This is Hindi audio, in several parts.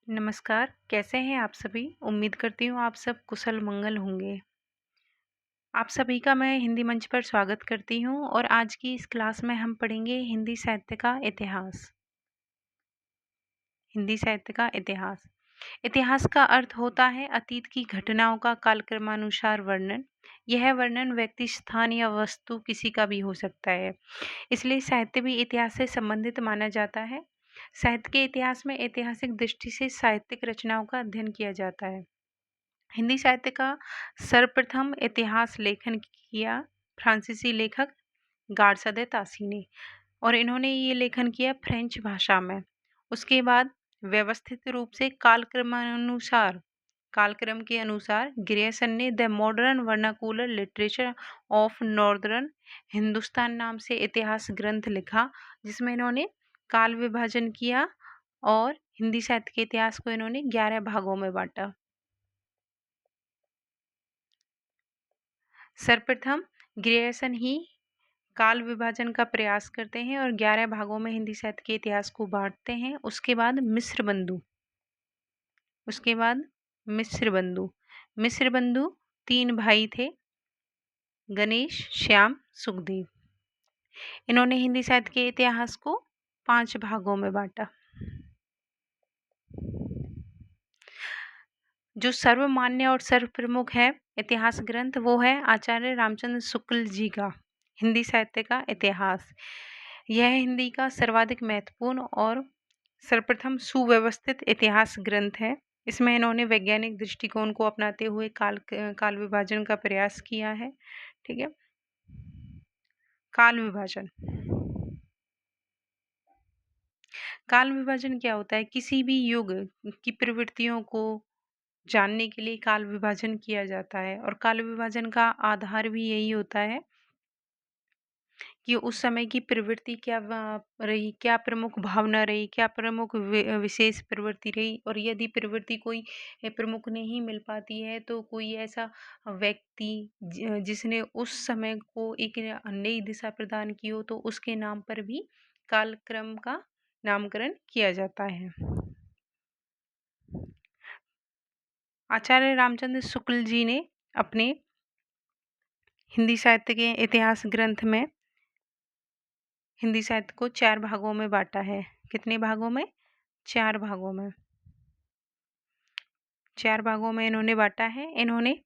नमस्कार, कैसे हैं आप सभी? उम्मीद करती हूँ आप सब कुशल मंगल होंगे। आप सभी का मैं हिंदी मंच पर स्वागत करती हूँ और आज की इस क्लास में हम पढ़ेंगे हिंदी साहित्य का इतिहास। हिंदी साहित्य का इतिहास। इतिहास का अर्थ होता है अतीत की घटनाओं का कालक्रमानुसार वर्णन। यह वर्णन व्यक्ति, स्थान या वस्तु किसी का भी हो सकता है। इसलिए साहित्य भी इतिहास से संबंधित माना जाता है। साहित्य के इतिहास में ऐतिहासिक दृष्टि से साहित्यिक रचनाओं का अध्ययन किया जाता है। हिंदी साहित्य का सर्वप्रथम इतिहास लेखन किया फ्रांसीसी लेखक गार्सदे तासी ने और इन्होंने ये लेखन किया फ्रेंच भाषा में। उसके बाद व्यवस्थित रूप से कालक्रम के अनुसार ग्रियर्सन ने the modern vernacular literature of northern Hindustan नाम से इतिहास ग्रंथ लिखा, जिसमें इन्होंने काल विभाजन किया और हिंदी साहित्य के इतिहास को इन्होंने 11 भागों में बांटा। सर्वप्रथम ग्रियर्सन ही काल विभाजन का प्रयास करते हैं और 11 भागों में हिंदी साहित्य के इतिहास को बांटते हैं। उसके बाद मिश्र बंधु 3 भाई थे, गणेश, श्याम, सुखदेव। इन्होंने हिंदी साहित्य के इतिहास को 5 भागों में बांटा। जो सर्वमान्य और सर्वप्रमुख है इतिहास ग्रंथ, वो है आचार्य रामचंद्र शुक्ल जी का हिंदी साहित्य का इतिहास। यह हिंदी का सर्वाधिक महत्वपूर्ण और सर्वप्रथम सुव्यवस्थित इतिहास ग्रंथ है। इसमें इन्होंने वैज्ञानिक दृष्टिकोण को अपनाते हुए काल विभाजन का प्रयास किया है। ठीक है। काल विभाजन क्या होता है? किसी भी युग की प्रवृत्तियों को जानने के लिए काल विभाजन किया जाता है और काल विभाजन का आधार भी यही होता है कि उस समय की प्रवृत्ति क्या रही, क्या प्रमुख भावना रही, क्या प्रमुख विशेष प्रवृत्ति रही, और यदि प्रवृत्ति कोई प्रमुख नहीं मिल पाती है तो कोई ऐसा व्यक्ति जिसने उस समय को एक नई दिशा प्रदान की हो, तो उसके नाम पर भी कालक्रम का नामकरण किया जाता है। आचार्य रामचंद्र शुक्ल जी ने अपने हिंदी साहित्य के इतिहास ग्रंथ में हिंदी साहित्य को 4 भागों में बांटा है। कितने भागों में? 4 भागों में। 4 भागों में इन्होंने बांटा है। इन्होंने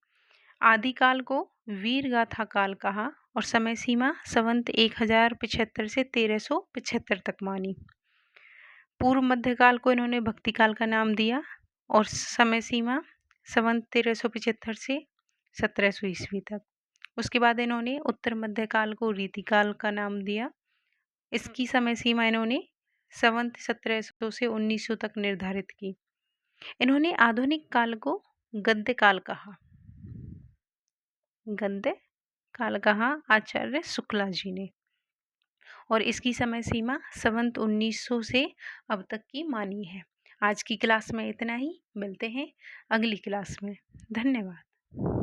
आदिकाल को वीर गाथा काल कहा और समय सीमा संवत 1075 से 1375 तक मानी। पूर्व मध्यकाल को इन्होंने भक्ति काल का नाम दिया और समय सीमा संवत 1375 से 1700 ईस्वी तक। उसके बाद इन्होंने उत्तर मध्यकाल को रीतिकाल का नाम दिया। इसकी समय सीमा इन्होंने संवत 1700 से 1900 तक निर्धारित की। इन्होंने आधुनिक काल को गद्य काल कहा आचार्य शुक्ला जी ने, और इसकी समय सीमा संवत 1900 से अब तक की मानी है। आज की क्लास में इतना ही। मिलते हैं अगली क्लास में। धन्यवाद।